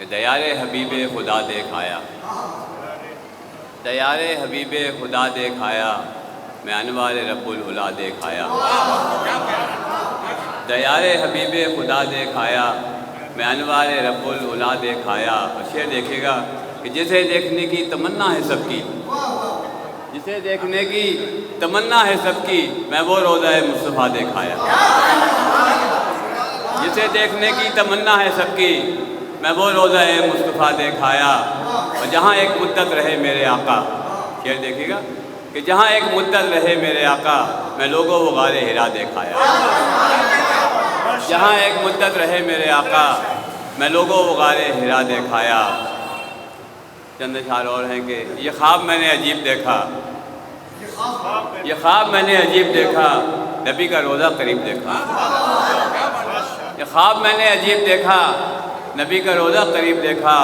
کہ دیار حبیب خدا دیکھ آیا، دیار حبیب خدا دیکھ آیا، میں انوار رب العلا دیکھ آیا۔ دیار حبیب خدا دیکھ آیا، میں انوار رب العلا دیکھ آیا۔ اور شعر دیکھے گا کہ جسے دیکھنے کی تمنا ہے سب کی، جسے دیکھنے کی تمنا ہے سب کی، میں وہ روضہ مصطفیٰ دیکھ آیا۔ جسے دیکھنے کی تمنا ہے سب کی، میں وہ روضہ مصطفیٰ دیکھ آیا۔ اور جہاں ایک مدت رہے میرے آقا، شعر دیکھے گا کہ جہاں ایک مدت رہے میرے آقا، میں لوگوں وہ غار ہرا دیکھ آیا۔ جہاں ایک مدت رہے میرے آقا، میں لوگوں وہ غار ہرا دیکھ آیا۔ چند اشعار اور ہیں کہ یہ خواب میں نے عجیب دیکھا، یہ خواب میں نے عجیب دیکھا، نبی کا روضہ قریب دیکھا۔ یہ خواب میں نے عجیب دیکھا، نبی کا روضہ قریب دیکھا،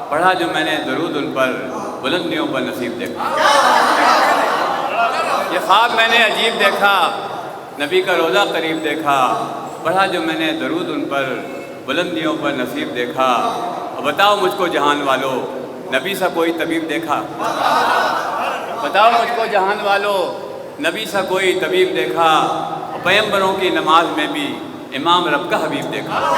پڑھا جو میں نے درود ان پر، بلندیوں پر نصیب دیکھا۔ یہ خواب میں نے عجیب دیکھا، نبی کا روضہ قریب دیکھا، پڑھا جو میں نے درود ان پر، بلندیوں پر نصیب دیکھا۔ اور بتاؤ مجھ کو جہان والو، نبی سا کوئی طبیب دیکھا؟ بتاؤ مجھ کو جہان والو، نبی سا کوئی طبیب دیکھا؟ اور پیغمبروں کی نماز میں بھی امام رب کا حبیب دیکھا۔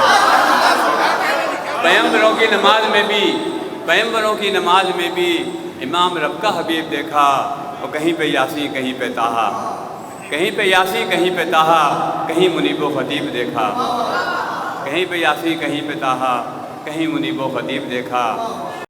پیغمبروں کی نماز میں بھی، پیغمبروں کی نماز میں بھی امام رب کا حبیب دیکھا۔ اور کہیں پہ یاسین کہیں پہ طٰہٰ، کہیں پہ یاسین کہیں پہ طٰہٰ، کہیں منیب و خطیب دیکھا۔ کہیں پہ یاسین کہیں پہ طٰہٰ، کہیں منیب و خطیب دیکھا۔